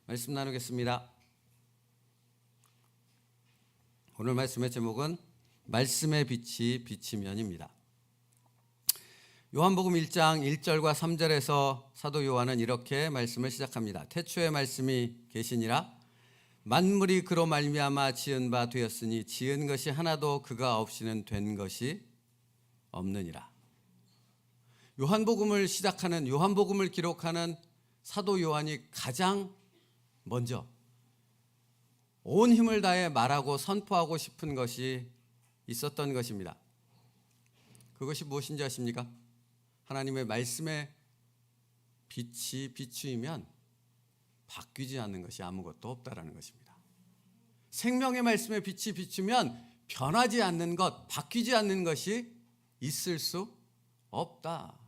말씀 나누겠습니다. 오늘 말씀의 제목은 말씀의 빛이 비치면입니다. 요한복음 1장 1절과 3절에서 사도 요한은 이렇게 말씀을 시작합니다. 태초에 말씀이 계시니라. 만물이 그로 말미암아 지은 바 되었으니 지은 것이 하나도 그가 없이는 된 것이 없느니라. 요한복음을 시작하는, 요한복음을 기록하는 사도 요한이 가장 먼저 온 힘을 다해 말하고 선포하고 싶은 것이 있었던 것입니다. 그것이 무엇인지 아십니까? 하나님의 말씀에 빛이 비추이면 바뀌지 않는 것이 아무것도 없다라는 것입니다. 생명의 말씀에 빛이 비추면 변하지 않는 것, 바뀌지 않는 것이 있을 수 없다.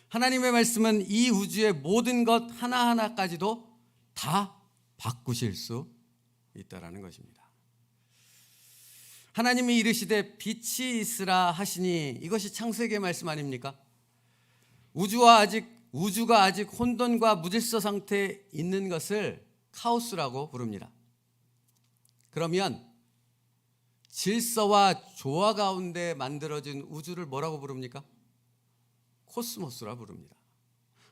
하나님의 말씀은 이 우주의 모든 것 하나하나까지도 다 바꾸실 수 있다라는 것입니다. 하나님이 이르시되 빛이 있으라 하시니 이것이 창세기의 말씀 아닙니까? 우주가 아직 혼돈과 무질서 상태에 있는 것을 카오스라고 부릅니다. 그러면 질서와 조화 가운데 만들어진 우주를 뭐라고 부릅니까? 코스모스라 부릅니다.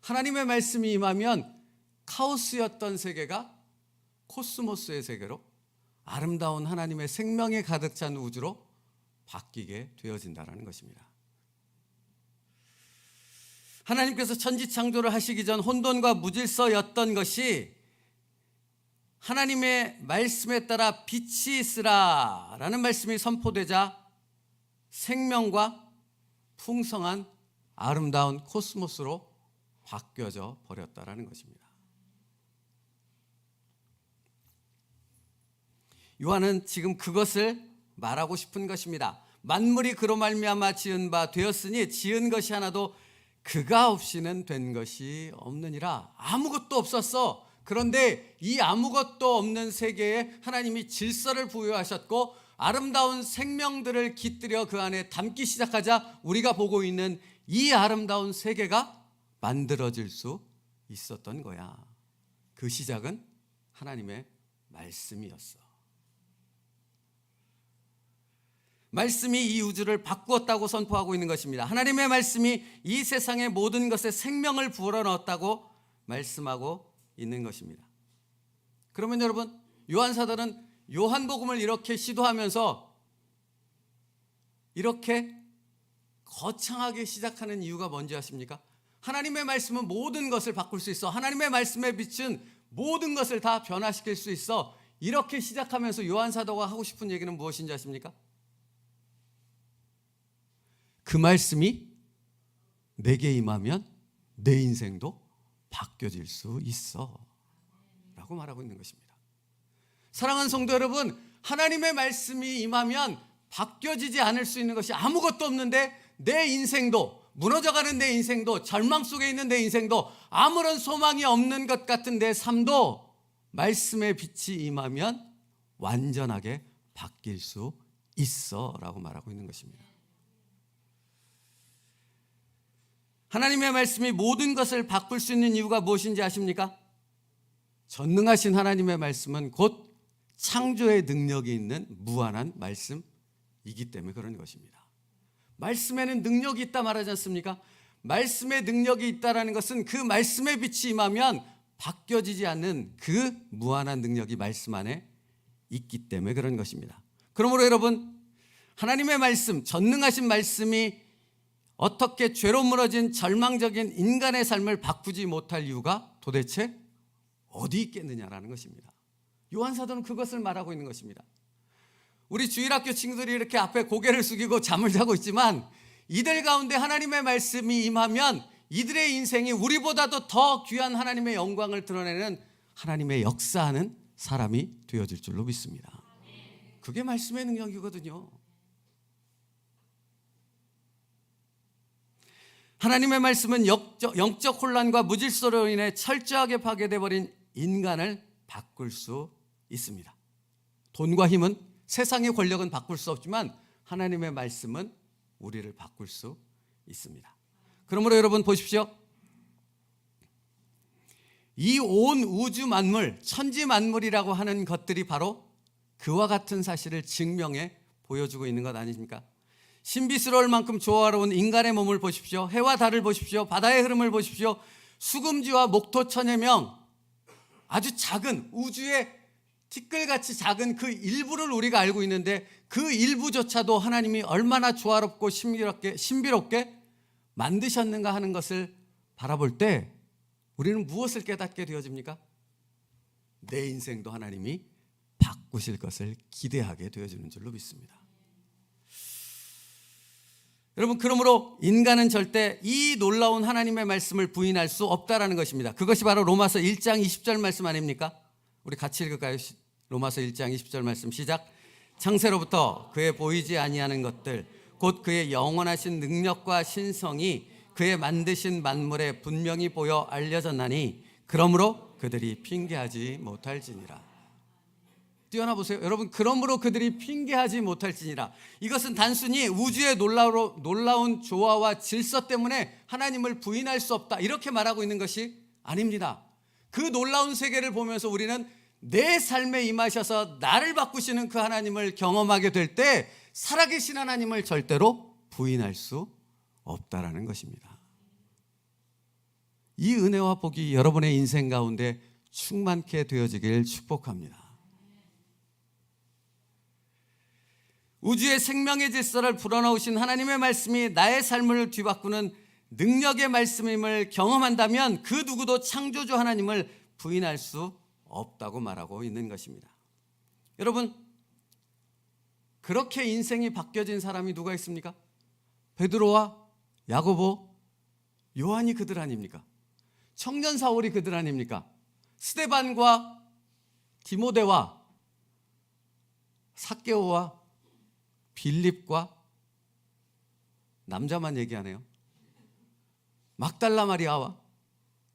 하나님의 말씀이 임하면 카오스였던 세계가 코스모스의 세계로, 아름다운 하나님의 생명에 가득 찬 우주로 바뀌게 되어진다는 것입니다. 하나님께서 천지 창조를 하시기 전 혼돈과 무질서였던 것이 하나님의 말씀에 따라 빛이 있으라 라는 말씀이 선포되자 생명과 풍성한 아름다운 코스모스로 바뀌어져 버렸다라는 것입니다. 요한은 지금 그것을 말하고 싶은 것입니다. 만물이 그로 말미암아 지은 바 되었으니 지은 것이 하나도 그가 없이는 된 것이 없느니라. 아무것도 없었어. 그런데 이 아무것도 없는 세계에 하나님이 질서를 부여하셨고 아름다운 생명들을 깃들여 그 안에 담기 시작하자 우리가 보고 있는 이 아름다운 세계가 만들어질 수 있었던 거야. 그 시작은 하나님의 말씀이었어. 말씀이 이 우주를 바꾸었다고 선포하고 있는 것입니다. 하나님의 말씀이 이 세상의 모든 것에 생명을 불어넣었다고 말씀하고 있는 것입니다. 그러면 여러분, 요한 사도는 요한복음을 이렇게 시도하면서 이렇게 거창하게 시작하는 이유가 뭔지 아십니까? 하나님의 말씀은 모든 것을 바꿀 수 있어. 하나님의 말씀의 빛은 모든 것을 다 변화시킬 수 있어. 이렇게 시작하면서 요한 사도가 하고 싶은 얘기는 무엇인지 아십니까? 그 말씀이 내게 임하면 내 인생도 바뀌어질 수 있어 라고 말하고 있는 것입니다. 사랑하는 성도 여러분, 하나님의 말씀이 임하면 바뀌어지지 않을 수 있는 것이 아무것도 없는데 내 인생도, 무너져가는 내 인생도, 절망 속에 있는 내 인생도, 아무런 소망이 없는 것 같은 내 삶도 말씀의 빛이 임하면 완전하게 바뀔 수 있어 라고 말하고 있는 것입니다. 하나님의 말씀이 모든 것을 바꿀 수 있는 이유가 무엇인지 아십니까? 전능하신 하나님의 말씀은 곧 창조의 능력이 있는 무한한 말씀이기 때문에 그런 것입니다. 말씀에는 능력이 있다 말하지 않습니까? 말씀에 능력이 있다는 것은 그 말씀의 빛이 임하면 바뀌어지지 않는 그 무한한 능력이 말씀 안에 있기 때문에 그런 것입니다. 그러므로 여러분, 하나님의 말씀, 전능하신 말씀이 어떻게 죄로 무너진 절망적인 인간의 삶을 바꾸지 못할 이유가 도대체 어디 있겠느냐라는 것입니다. 요한 사도는 그것을 말하고 있는 것입니다. 우리 주일학교 친구들이 이렇게 앞에 고개를 숙이고 잠을 자고 있지만 이들 가운데 하나님의 말씀이 임하면 이들의 인생이 우리보다도 더 귀한 하나님의 영광을 드러내는 하나님의 역사하는 사람이 되어질 줄로 믿습니다. 그게 말씀의 능력이거든요. 하나님의 말씀은 영적 혼란과 무질서로 인해 철저하게 파괴돼 버린 인간을 바꿀 수 있습니다. 돈과 힘은, 세상의 권력은 바꿀 수 없지만 하나님의 말씀은 우리를 바꿀 수 있습니다. 그러므로 여러분 보십시오. 이 온 우주 만물, 천지 만물이라고 하는 것들이 바로 그와 같은 사실을 증명해 보여주고 있는 것 아닙니까? 신비스러울 만큼 조화로운 인간의 몸을 보십시오. 해와 달을 보십시오. 바다의 흐름을 보십시오. 수금지와 목토 천해명, 아주 작은 우주의 티끌같이 작은 그 일부를 우리가 알고 있는데 그 일부조차도 하나님이 얼마나 조화롭고 신비롭게 만드셨는가 하는 것을 바라볼 때 우리는 무엇을 깨닫게 되어집니까? 내 인생도 하나님이 바꾸실 것을 기대하게 되어지는 줄로 믿습니다. 여러분, 그러므로 인간은 절대 이 놀라운 하나님의 말씀을 부인할 수 없다라는 것입니다. 그것이 바로 로마서 1장 20절 말씀 아닙니까? 우리 같이 읽을까요? 로마서 1장 20절 말씀 시작. 창세로부터 그의 보이지 아니하는 것들 곧 그의 영원하신 능력과 신성이 그의 만드신 만물에 분명히 보여 알려졌나니 그러므로 그들이 핑계하지 못할지니라. 뛰어나 보세요. 여러분, 그러므로 그들이 핑계하지 못할지니라. 이것은 단순히 우주의 놀라운 조화와 질서 때문에 하나님을 부인할 수 없다 이렇게 말하고 있는 것이 아닙니다. 그 놀라운 세계를 보면서 우리는 내 삶에 임하셔서 나를 바꾸시는 그 하나님을 경험하게 될 때 살아계신 하나님을 절대로 부인할 수 없다라는 것입니다. 이 은혜와 복이 여러분의 인생 가운데 충만케 되어지길 축복합니다. 우주의 생명의 질서를 불어넣으신 하나님의 말씀이 나의 삶을 뒤바꾸는 능력의 말씀임을 경험한다면 그 누구도 창조주 하나님을 부인할 수 없다고 말하고 있는 것입니다. 여러분, 그렇게 인생이 바뀌어진 사람이 누가 있습니까? 베드로와 야고보, 요한이 그들 아닙니까? 청년 사울이 그들 아닙니까? 스데반과 디모데와 삭개오와 빌립과 남자만 얘기하네요. 막달라 마리아와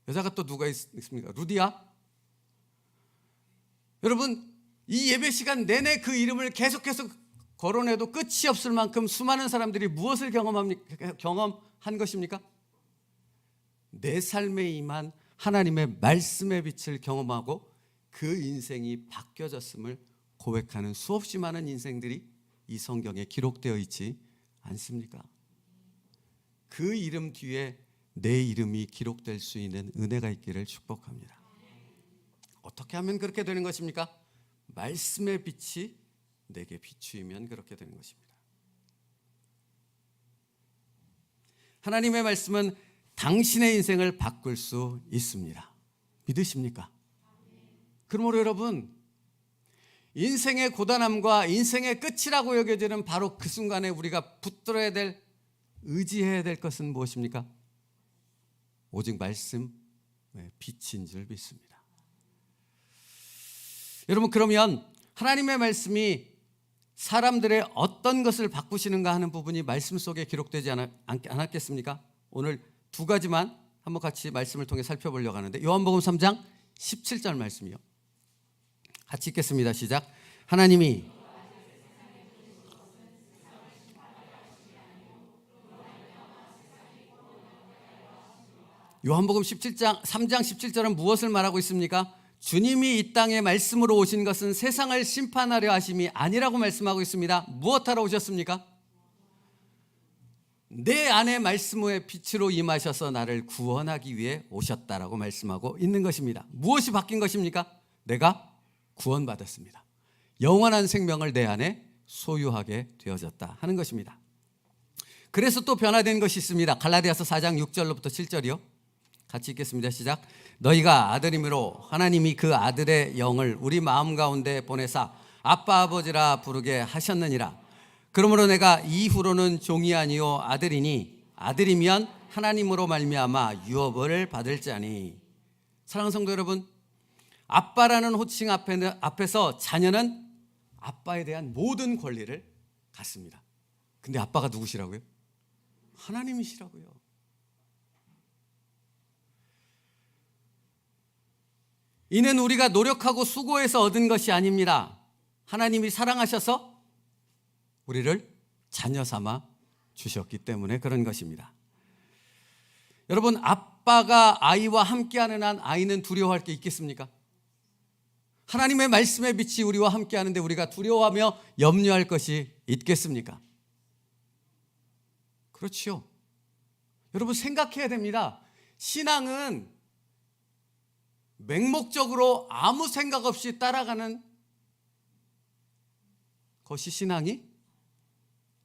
여자가 또 누가 있습니까? 루디아. 여러분, 이 예배 시간 내내 그 이름을 계속해서 거론해도 끝이 없을 만큼 수많은 사람들이 무엇을 경험한 것입니까? 내 삶에 임한 하나님의 말씀의 빛을 경험하고 그 인생이 바뀌어졌음을 고백하는 수없이 많은 인생들이 이 성경에 기록되어 있지 않습니까? 그 이름 뒤에 내 이름이 기록될 수 있는 은혜가 있기를 축복합니다. 어떻게 하면 그렇게 되는 것입니까? 말씀의 빛이 내게 비추이면 그렇게 되는 것입니다. 하나님의 말씀은 당신의 인생을 바꿀 수 있습니다. 믿으십니까? 그러므로 여러분, 인생의 고단함과 인생의 끝이라고 여겨지는 바로 그 순간에 우리가 붙들어야 될, 의지해야 될 것은 무엇입니까? 오직 말씀의 빛인 줄 믿습니다. 여러분, 그러면 하나님의 말씀이 사람들의 어떤 것을 바꾸시는가 하는 부분이 말씀 속에 기록되지 않았겠습니까? 오늘 두 가지만 한번 같이 말씀을 통해 살펴보려고 하는데, 요한복음 3장 17절 말씀이요. 같이 읽겠습니다. 시작. 하나님이 요한복음 3장 17절은 무엇을 말하고 있습니까? 주님이 이 땅에 말씀으로 오신 것은 세상을 심판하려 하심이 아니라고 말씀하고 있습니다. 무엇하러 오셨습니까? 내 안에 말씀의 빛으로 임하셔서 나를 구원하기 위해 오셨다라고 말씀하고 있는 것입니다. 무엇이 바뀐 것입니까? 내가 구원받았습니다. 영원한 생명을 내 안에 소유하게 되어졌다 하는 것입니다. 그래서 또 변화된 것이 있습니다. 갈라디아서 4장 6절로부터 7절이요. 같이 읽겠습니다. 시작. 너희가 아들임으로 하나님이 그 아들의 영을 우리 마음 가운데 보내사 아빠 아버지라 부르게 하셨느니라. 그러므로 내가 이후로는 종이 아니요 아들이니 아들이면 하나님으로 말미암아 유업을 받을 자니. 사랑하는 성도 여러분, 아빠라는 호칭 앞에서 자녀는 아빠에 대한 모든 권리를 갖습니다. 근데 아빠가 누구시라고요? 하나님이시라고요. 이는 우리가 노력하고 수고해서 얻은 것이 아닙니다. 하나님이 사랑하셔서 우리를 자녀 삼아 주셨기 때문에 그런 것입니다. 여러분, 아빠가 아이와 함께하는 한 아이는 두려워할 게 있겠습니까? 하나님의 말씀의 빛이 우리와 함께하는데 우리가 두려워하며 염려할 것이 있겠습니까? 그렇지요. 여러분 생각해야 됩니다. 신앙은 맹목적으로 아무 생각 없이 따라가는 것이 신앙이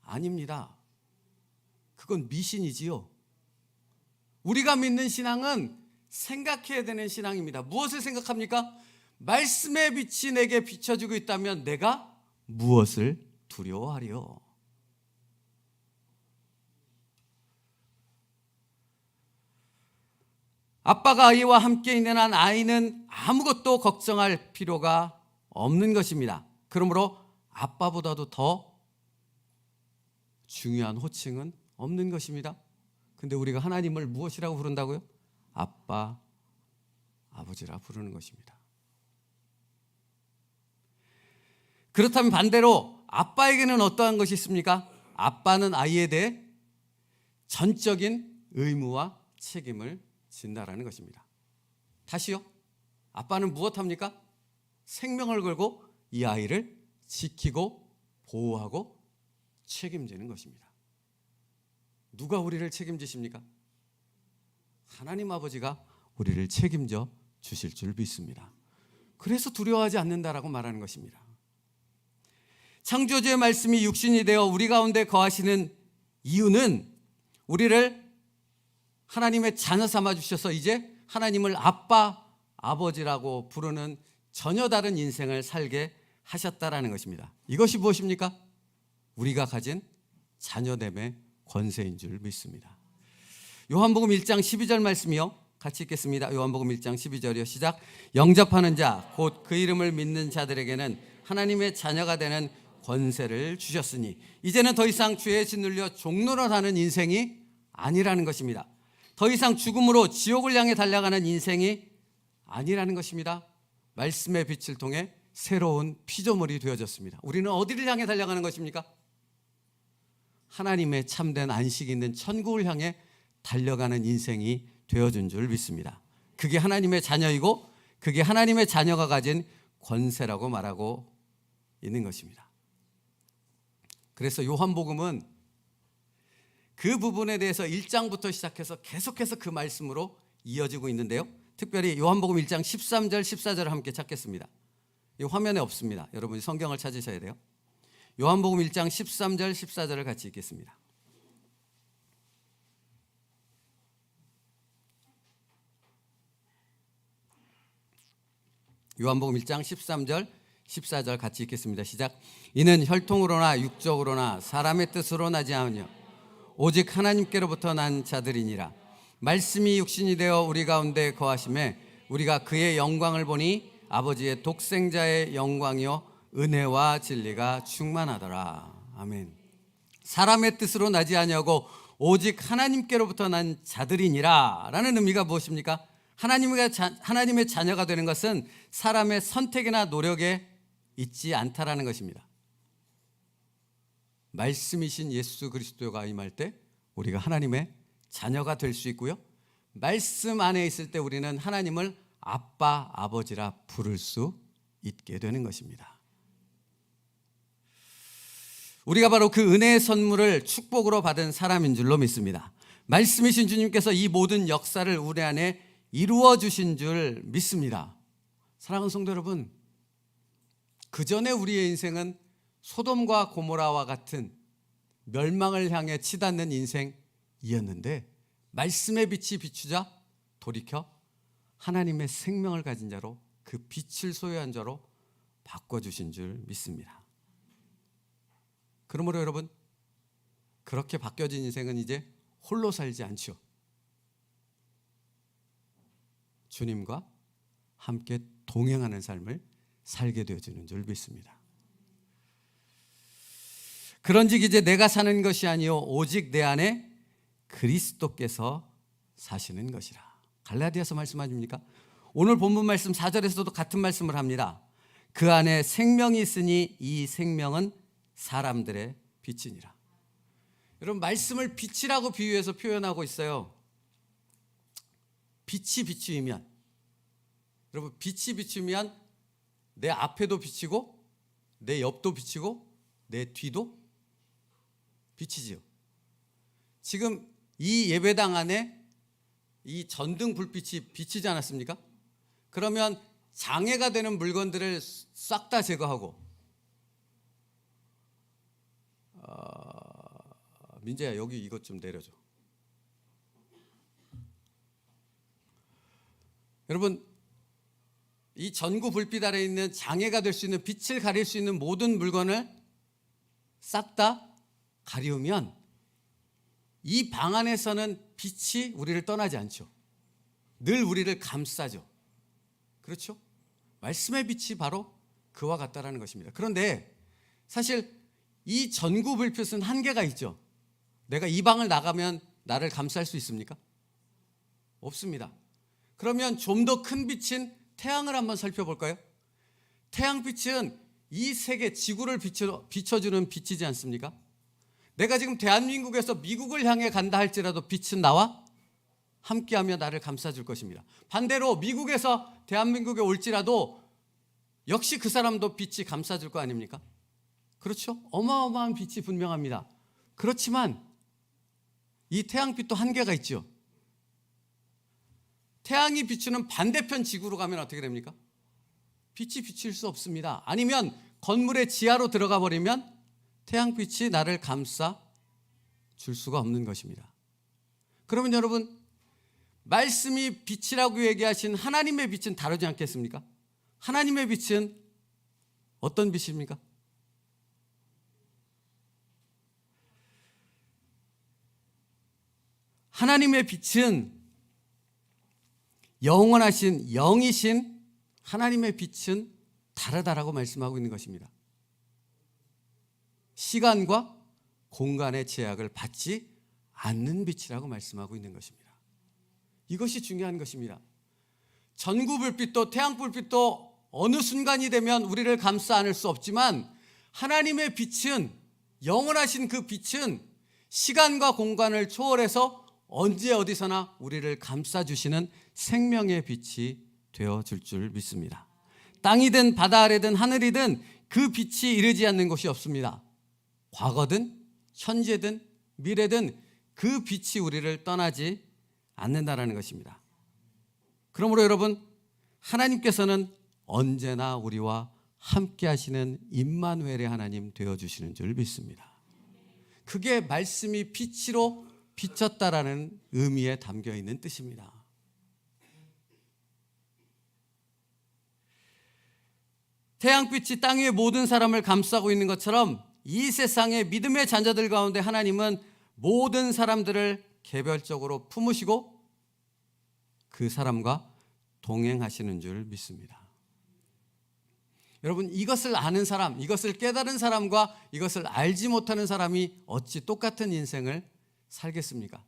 아닙니다. 그건 미신이지요. 우리가 믿는 신앙은 생각해야 되는 신앙입니다. 무엇을 생각합니까? 말씀의 빛이 내게 비춰주고 있다면 내가 무엇을 두려워하리요? 아빠가 아이와 함께 있는 한 아이는 아무것도 걱정할 필요가 없는 것입니다. 그러므로 아빠보다도 더 중요한 호칭은 없는 것입니다. 근데 우리가 하나님을 무엇이라고 부른다고요? 아빠, 아버지라 부르는 것입니다. 그렇다면 반대로 아빠에게는 어떠한 것이 있습니까? 아빠는 아이에 대해 전적인 의무와 책임을 진다라는 것입니다. 다시요. 아빠는 무엇합니까? 생명을 걸고 이 아이를 지키고 보호하고 책임지는 것입니다. 누가 우리를 책임지십니까? 하나님 아버지가 우리를 책임져 주실 줄 믿습니다. 그래서 두려워하지 않는다라고 말하는 것입니다. 창조주의 말씀이 육신이 되어 우리 가운데 거하시는 이유는 우리를 하나님의 자녀 삼아 주셔서 이제 하나님을 아빠, 아버지라고 부르는 전혀 다른 인생을 살게 하셨다라는 것입니다. 이것이 무엇입니까? 우리가 가진 자녀됨의 권세인 줄 믿습니다. 요한복음 1장 12절 말씀이요. 같이 읽겠습니다. 요한복음 1장 12절이요. 시작. 영접하는 자, 곧 그 이름을 믿는 자들에게는 하나님의 자녀가 되는 권세를 주셨으니 이제는 더 이상 죄에 짓눌려 종노릇하는 인생이 아니라는 것입니다. 더 이상 죽음으로 지옥을 향해 달려가는 인생이 아니라는 것입니다. 말씀의 빛을 통해 새로운 피조물이 되어졌습니다. 우리는 어디를 향해 달려가는 것입니까? 하나님의 참된 안식이 있는 천국을 향해 달려가는 인생이 되어준 줄 믿습니다. 그게 하나님의 자녀이고 그게 하나님의 자녀가 가진 권세라고 말하고 있는 것입니다. 그래서 요한복음은 그 부분에 대해서 1장부터 시작해서 계속해서 그 말씀으로 이어지고 있는데요. 특별히 요한복음 1장 13절 14절을 함께 찾겠습니다. 이 화면에 없습니다. 여러분이 성경을 찾으셔야 돼요. 요한복음 1장 13절 14절을 같이 읽겠습니다. 요한복음 1장 13절 14절 같이 읽겠습니다. 시작. 이는 혈통으로나 육적으로나 사람의 뜻으로 나지 않으며 오직 하나님께로부터 난 자들이니라. 말씀이 육신이 되어 우리 가운데 거하심에 우리가 그의 영광을 보니 아버지의 독생자의 영광이요 은혜와 진리가 충만하더라. 아멘. 사람의 뜻으로 나지 아니하고 오직 하나님께로부터 난 자들이니라 라는 의미가 무엇입니까? 하나님의 자녀가 되는 것은 사람의 선택이나 노력에 있지 않다라는 것입니다. 말씀이신 예수 그리스도가 임할 때 우리가 하나님의 자녀가 될 수 있고요. 말씀 안에 있을 때 우리는 하나님을 아빠, 아버지라 부를 수 있게 되는 것입니다. 우리가 바로 그 은혜의 선물을 축복으로 받은 사람인 줄로 믿습니다. 말씀이신 주님께서 이 모든 역사를 우리 안에 이루어 주신 줄 믿습니다. 사랑하는 성도 여러분, 그 전에 우리의 인생은 소돔과 고모라와 같은 멸망을 향해 치닫는 인생이었는데 말씀의 빛이 비추자 돌이켜 하나님의 생명을 가진 자로 그 빛을 소유한 자로 바꿔주신 줄 믿습니다. 그러므로 여러분, 그렇게 바뀌어진 인생은 이제 홀로 살지 않죠. 주님과 함께 동행하는 삶을 살게 되어지는 줄 믿습니다. 그런즉 이제 내가 사는 것이 아니요 오직 내 안에 그리스도께서 사시는 것이라. 갈라디아서 말씀 아닙니까? 오늘 본문 말씀 4절에서도 같은 말씀을 합니다. 그 안에 생명이 있으니 이 생명은 사람들의 빛이니라. 여러분, 말씀을 빛이라고 비유해서 표현하고 있어요. 빛이 비추이면, 여러분 빛이 비추면 내 앞에도 비치고 내 옆도 비치고 내 뒤도 비치지요. 지금 이 예배당 안에 이 전등 불빛이 비치지 않았습니까? 그러면 장애가 되는 물건들을 싹 다 제거하고, 민재야 여기 이것 좀 내려줘. 여러분 이 전구 불빛 아래 있는 장애가 될 수 있는, 빛을 가릴 수 있는 모든 물건을 싹 다 가리우면 이 방 안에서는 빛이 우리를 떠나지 않죠. 늘 우리를 감싸죠. 그렇죠? 말씀의 빛이 바로 그와 같다라는 것입니다. 그런데 사실 이 전구 불빛은 한계가 있죠. 내가 이 방을 나가면 나를 감쌀 수 있습니까? 없습니다. 그러면 좀 더 큰 빛인 태양을 한번 살펴볼까요? 태양빛은 이 세계 지구를 비춰주는 빛이지 않습니까? 내가 지금 대한민국에서 미국을 향해 간다 할지라도 빛은 나와 함께하며 나를 감싸줄 것입니다. 반대로 미국에서 대한민국에 올지라도 역시 그 사람도 빛이 감싸줄 거 아닙니까? 그렇죠? 어마어마한 빛이 분명합니다. 그렇지만 이 태양빛도 한계가 있죠. 태양이 비추는 반대편 지구로 가면 어떻게 됩니까? 빛이 비칠 수 없습니다. 아니면 건물의 지하로 들어가 버리면 태양빛이 나를 감싸 줄 수가 없는 것입니다. 그러면 여러분, 말씀이 빛이라고 얘기하신 하나님의 빛은 다르지 않겠습니까? 하나님의 빛은 어떤 빛입니까? 하나님의 빛은 영원하신 영이신 하나님의 빛은 다르다라고 말씀하고 있는 것입니다. 시간과 공간의 제약을 받지 않는 빛이라고 말씀하고 있는 것입니다. 이것이 중요한 것입니다. 전구 불빛도 태양 불빛도 어느 순간이 되면 우리를 감싸 안을 수 없지만 하나님의 빛은, 영원하신 그 빛은 시간과 공간을 초월해서 언제 어디서나 우리를 감싸주시는 생명의 빛이 되어줄 줄 믿습니다. 땅이든 바다 아래든 하늘이든 그 빛이 이르지 않는 곳이 없습니다. 과거든 현재든 미래든 그 빛이 우리를 떠나지 않는다라는 것입니다. 그러므로 여러분, 하나님께서는 언제나 우리와 함께 하시는 임마누엘의 하나님 되어주시는 줄 믿습니다. 그게 말씀이 빛으로 비쳤다라는 의미에 담겨 있는 뜻입니다. 태양빛이 땅 위의 모든 사람을 감싸고 있는 것처럼 이 세상의 믿음의 자녀들 가운데 하나님은 모든 사람들을 개별적으로 품으시고 그 사람과 동행하시는 줄 믿습니다. 여러분, 이것을 아는 사람, 이것을 깨달은 사람과 이것을 알지 못하는 사람이 어찌 똑같은 인생을 살겠습니까?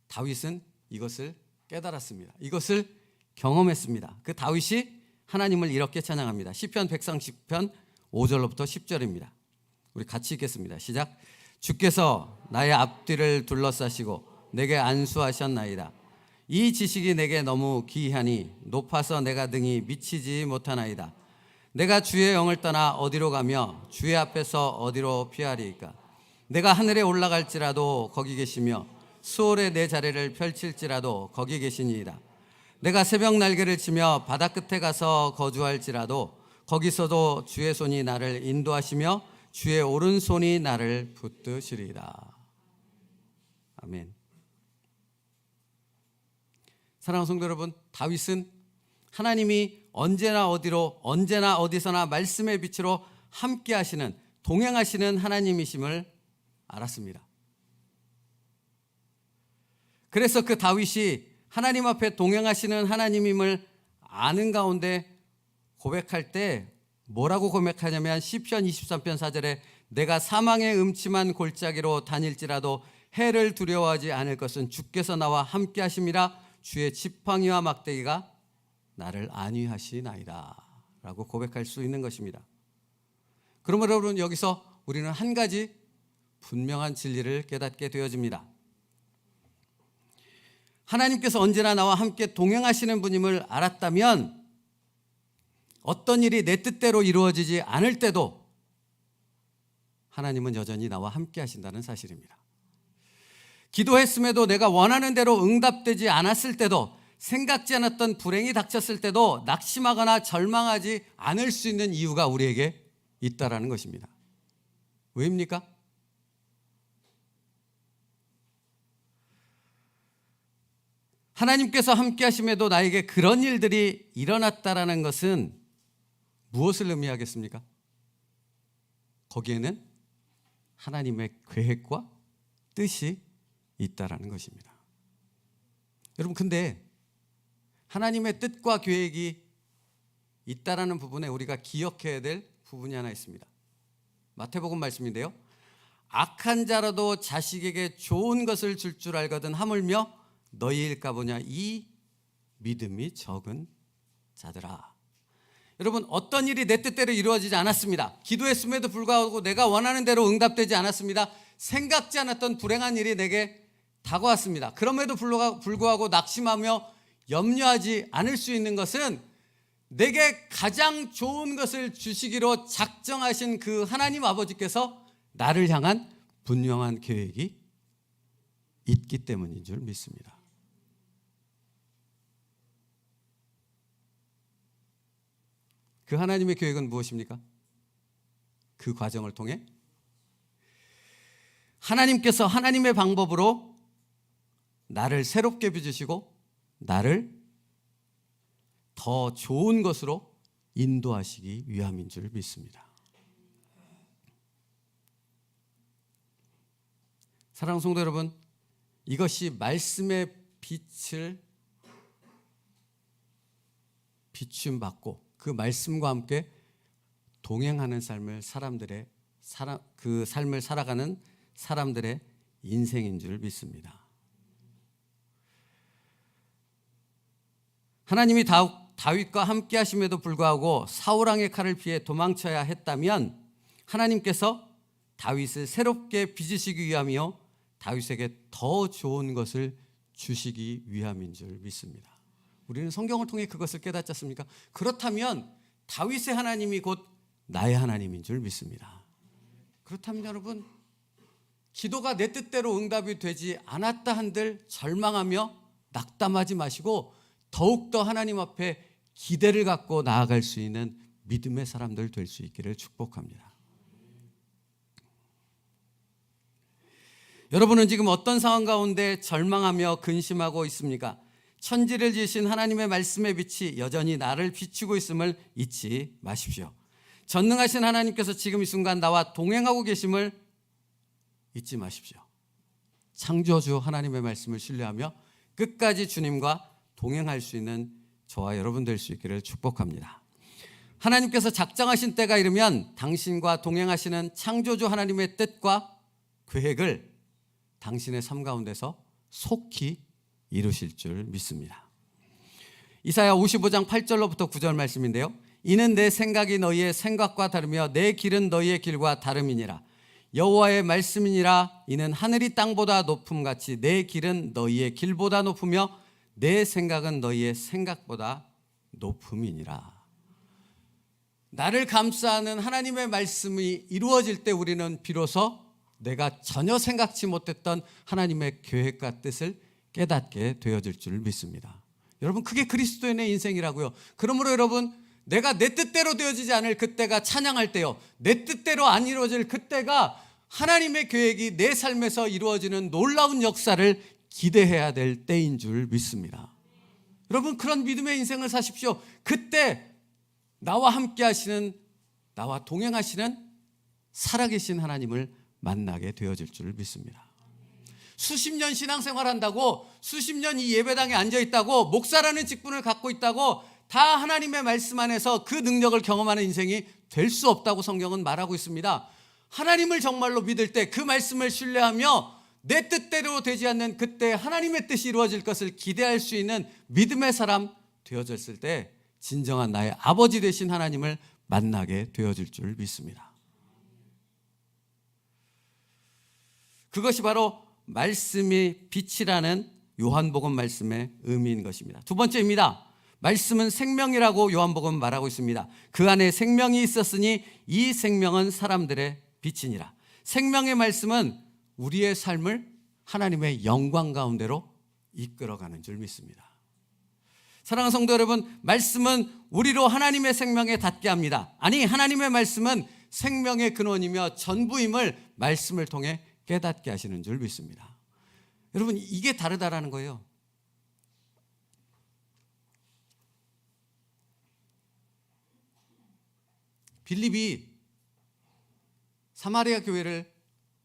다윗은 이것을 깨달았습니다. 이것을 경험했습니다. 그 다윗이 하나님을 이렇게 찬양합니다. 시편 130편 5절로부터 10절입니다. 우리 같이 읽겠습니다. 시작. 주께서 나의 앞뒤를 둘러싸시고 내게 안수하셨나이다. 이 지식이 내게 너무 기이하니 높아서 내가 등이 미치지 못하나이다. 내가 주의 영을 떠나 어디로 가며 주의 앞에서 어디로 피하리이까? 내가 하늘에 올라갈지라도 거기 계시며 수월에 내 자리를 펼칠지라도 거기 계시니이다. 내가 새벽 날개를 치며 바다 끝에 가서 거주할지라도 거기서도 주의 손이 나를 인도하시며 주의 오른손이 나를 붙드시리이다. 아멘. 사랑하는 성도 여러분, 다윗은 하나님이 언제나 어디로, 언제나 어디서나 말씀의 빛으로 함께 하시는, 동행하시는 하나님이심을 알았습니다. 그래서 그 다윗이 하나님 앞에 동행하시는 하나님임을 아는 가운데 고백할 때 뭐라고 고백하냐면 시편 23편 4절에 내가 사망의 음침한 골짜기로 다닐지라도 해를 두려워하지 않을 것은 주께서 나와 함께 하심이라. 주의 지팡이와 막대기가 나를 안위하시나이다 라고 고백할 수 있는 것입니다. 그러므로 여러분, 여기서 우리는 한 가지 분명한 진리를 깨닫게 되어집니다. 하나님께서 언제나 나와 함께 동행하시는 분임을 알았다면 어떤 일이 내 뜻대로 이루어지지 않을 때도 하나님은 여전히 나와 함께 하신다는 사실입니다. 기도했음에도 내가 원하는 대로 응답되지 않았을 때도, 생각지 않았던 불행이 닥쳤을 때도 낙심하거나 절망하지 않을 수 있는 이유가 우리에게 있다라는 것입니다. 왜입니까? 하나님께서 함께 하심에도 나에게 그런 일들이 일어났다라는 것은 무엇을 의미하겠습니까? 거기에는 하나님의 계획과 뜻이 있다라는 것입니다. 여러분, 근데 하나님의 뜻과 계획이 있다라는 부분에 우리가 기억해야 될 부분이 하나 있습니다. 마태복음 말씀인데요. 악한 자라도 자식에게 좋은 것을 줄 줄 알거든 하물며 너희일까 보냐 이 믿음이 적은 자들아. 여러분, 어떤 일이 내 뜻대로 이루어지지 않았습니다. 기도했음에도 불구하고 내가 원하는 대로 응답되지 않았습니다. 생각지 않았던 불행한 일이 내게 다가왔습니다. 그럼에도 불구하고 낙심하며 염려하지 않을 수 있는 것은 내게 가장 좋은 것을 주시기로 작정하신 그 하나님 아버지께서 나를 향한 분명한 계획이 있기 때문인 줄 믿습니다. 그 하나님의 계획은 무엇입니까? 그 과정을 통해 하나님께서 하나님의 방법으로 나를 새롭게 빚으시고 나를 더 좋은 것으로 인도하시기 위함인 줄 믿습니다. 사랑하는 성도 여러분, 이것이 말씀의 빛을 비춤받고 그 말씀과 함께 동행하는 삶을 그 삶을 살아가는 사람들의 인생인 줄 믿습니다. 하나님이 다윗과 함께 하심에도 불구하고 사울왕의 칼을 피해 도망쳐야 했다면 하나님께서 다윗을 새롭게 빚으시기 위함이요 다윗에게 더 좋은 것을 주시기 위함인 줄 믿습니다. 우리는 성경을 통해 그것을 깨닫지 않습니까? 그렇다면 다윗의 하나님이 곧 나의 하나님인 줄 믿습니다. 그렇다면 여러분, 기도가 내 뜻대로 응답이 되지 않았다 한들 절망하며 낙담하지 마시고 더욱더 하나님 앞에 기대를 갖고 나아갈 수 있는 믿음의 사람들 될 수 있기를 축복합니다. 여러분은 지금 어떤 상황 가운데 절망하며 근심하고 있습니까? 천지를 지으신 하나님의 말씀의 빛이 여전히 나를 비추고 있음을 잊지 마십시오. 전능하신 하나님께서 지금 이 순간 나와 동행하고 계심을 잊지 마십시오. 창조주 하나님의 말씀을 신뢰하며 끝까지 주님과 동행할 수 있는 저와 여러분 될 수 있기를 축복합니다. 하나님께서 작정하신 때가 이르면 당신과 동행하시는 창조주 하나님의 뜻과 계획을 당신의 삶 가운데서 속히 이루실 줄 믿습니다. 이사야 55장 8절로부터 9절 말씀인데요. 이는 내 생각이 너희의 생각과 다르며 내 길은 너희의 길과 다름이니라. 여호와의 말씀이니라. 이는 하늘이 땅보다 높음같이 내 길은 너희의 길보다 높으며 내 생각은 너희의 생각보다 높음이니라. 나를 감싸는 하나님의 말씀이 이루어질 때 우리는 비로소 내가 전혀 생각지 못했던 하나님의 계획과 뜻을 깨닫게 되어질 줄 믿습니다. 여러분, 그게 그리스도인의 인생이라고요. 그러므로 여러분, 내가 내 뜻대로 되어지지 않을 그때가 찬양할 때요, 내 뜻대로 안 이루어질 그때가 하나님의 계획이 내 삶에서 이루어지는 놀라운 역사를 기대해야 될 때인 줄 믿습니다. 여러분, 그런 믿음의 인생을 사십시오. 그때 나와 함께 하시는, 나와 동행하시는 살아계신 하나님을 만나게 되어질 줄 믿습니다. 수십 년 신앙생활한다고, 수십 년 이 예배당에 앉아있다고, 목사라는 직분을 갖고 있다고 다 하나님의 말씀 안에서 그 능력을 경험하는 인생이 될 수 없다고 성경은 말하고 있습니다. 하나님을 정말로 믿을 때, 그 말씀을 신뢰하며 내 뜻대로 되지 않는 그때 하나님의 뜻이 이루어질 것을 기대할 수 있는 믿음의 사람 되어졌을 때 진정한 나의 아버지 되신 하나님을 만나게 되어질 줄 믿습니다. 그것이 바로 말씀이 빛이라는 요한복음 말씀의 의미인 것입니다. 두 번째입니다. 말씀은 생명이라고 요한복음 말하고 있습니다. 그 안에 생명이 있었으니 이 생명은 사람들의 빛이니라. 생명의 말씀은 우리의 삶을 하나님의 영광 가운데로 이끌어가는 줄 믿습니다. 사랑하는 성도 여러분, 말씀은 우리로 하나님의 생명에 닿게 합니다. 아니, 하나님의 말씀은 생명의 근원이며 전부임을 말씀을 통해 깨닫게 하시는 줄 믿습니다. 여러분, 이게 다르다라는 거예요. 빌립이 사마리아 교회를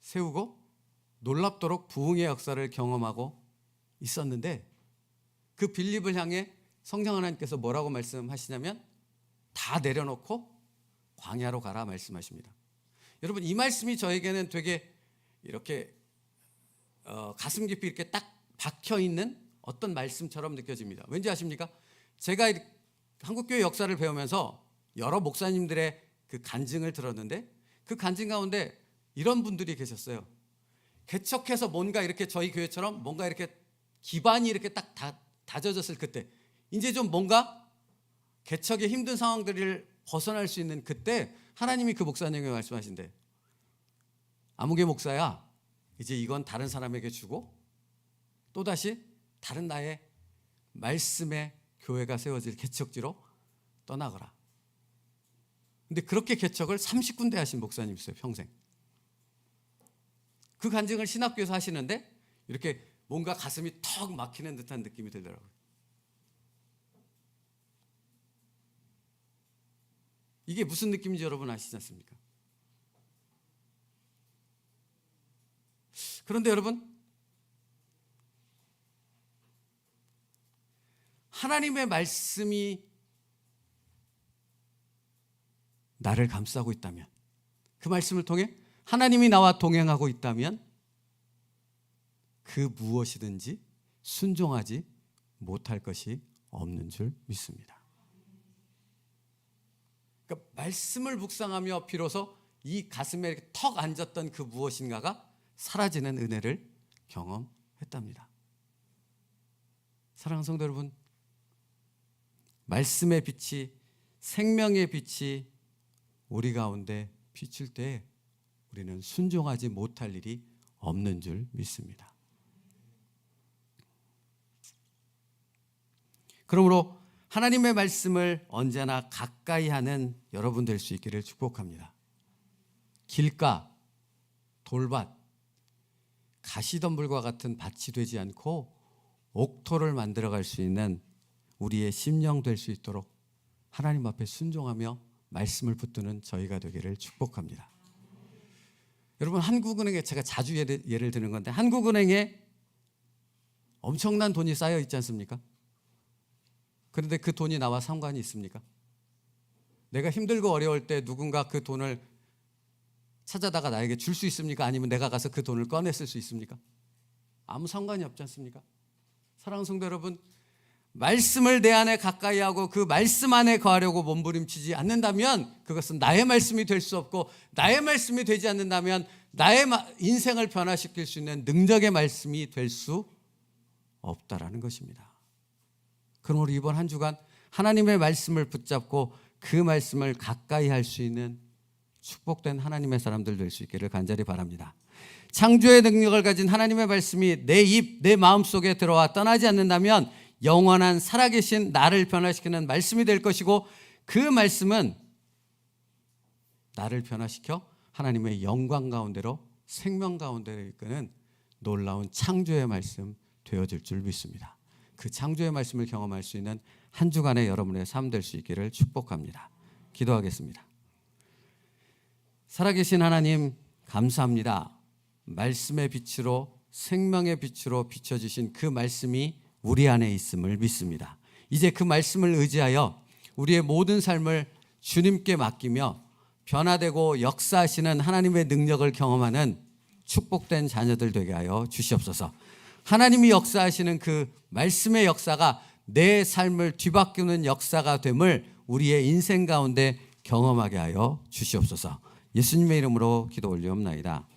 세우고 놀랍도록 부흥의 역사를 경험하고 있었는데, 그 빌립을 향해 성령 하나님께서 뭐라고 말씀하시냐면 다 내려놓고 광야로 가라 말씀하십니다. 여러분, 이 말씀이 저에게는 되게 이렇게 가슴 깊이 이렇게 딱 박혀 있는 어떤 말씀처럼 느껴집니다. 왠지 아십니까? 제가 한국교회 역사를 배우면서 여러 목사님들의 그 간증을 들었는데, 그 간증 가운데 이런 분들이 계셨어요. 개척해서 뭔가 이렇게 저희 교회처럼 뭔가 이렇게 기반이 이렇게 딱 다져졌을 그때, 이제 좀 뭔가 개척의 힘든 상황들을 벗어날 수 있는 그때 하나님이 그 목사님에게 말씀하신대. 아무개 목사야, 이제 이건 다른 사람에게 주고 또다시 다른 나의 말씀의 교회가 세워질 개척지로 떠나거라. 근데 그렇게 개척을 30군데 하신 목사님 있어요, 평생. 그 간증을 신학교에서 하시는데 이렇게 뭔가 가슴이 턱 막히는 듯한 느낌이 들더라고요. 이게 무슨 느낌인지 여러분 아시지 않습니까? 그런데 여러분, 하나님의 말씀이 나를 감싸고 있다면, 그 말씀을 통해 하나님이 나와 동행하고 있다면 그 무엇이든지 순종하지 못할 것이 없는 줄 믿습니다. 그러니까 말씀을 묵상하며 비로소 이 가슴에 이렇게 턱 앉았던 그 무엇인가가 사라지는 은혜를 경험했답니다. 사랑하는 성도 여러분, 말씀의 빛이, 생명의 빛이 우리 가운데 비칠 때 우리는 순종하지 못할 일이 없는 줄 믿습니다. 그러므로 하나님의 말씀을 언제나 가까이 하는 여러분 될 수 있기를 축복합니다. 길가, 돌밭, 가시덤불과 같은 밭이 되지 않고 옥토를 만들어갈 수 있는 우리의 심령 될 수 있도록 하나님 앞에 순종하며 말씀을 붙드는 저희가 되기를 축복합니다. 여러분, 한국은행에 제가 자주 예를 드는 건데, 한국은행에 엄청난 돈이 쌓여 있지 않습니까? 그런데 그 돈이 나와 상관이 있습니까? 내가 힘들고 어려울 때 누군가 그 돈을 찾아다가 나에게 줄 수 있습니까? 아니면 내가 가서 그 돈을 꺼내 쓸 수 있습니까? 아무 상관이 없지 않습니까? 사랑하는 성도 여러분, 말씀을 내 안에 가까이 하고 그 말씀 안에 거하려고 몸부림치지 않는다면 그것은 나의 말씀이 될 수 없고, 나의 말씀이 되지 않는다면 나의 인생을 변화시킬 수 있는 능력의 말씀이 될 수 없다라는 것입니다. 그러므로 이번 한 주간 하나님의 말씀을 붙잡고 그 말씀을 가까이 할 수 있는 축복된 하나님의 사람들 될 수 있기를 간절히 바랍니다. 창조의 능력을 가진 하나님의 말씀이 내 입, 내 마음속에 들어와 떠나지 않는다면 영원한 살아계신 나를 변화시키는 말씀이 될 것이고, 그 말씀은 나를 변화시켜 하나님의 영광 가운데로, 생명 가운데로 이끄는 놀라운 창조의 말씀 되어질 줄 믿습니다. 그 창조의 말씀을 경험할 수 있는 한 주간의 여러분의 삶 될 수 있기를 축복합니다. 기도하겠습니다. 살아계신 하나님, 감사합니다. 말씀의 빛으로, 생명의 빛으로 비춰주신 그 말씀이 우리 안에 있음을 믿습니다. 이제 그 말씀을 의지하여 우리의 모든 삶을 주님께 맡기며 변화되고 역사하시는 하나님의 능력을 경험하는 축복된 자녀들 되게 하여 주시옵소서. 하나님이 역사하시는 그 말씀의 역사가 내 삶을 뒤바꾸는 역사가 됨을 우리의 인생 가운데 경험하게 하여 주시옵소서. 예수님의 이름으로 기도 올리옵나이다.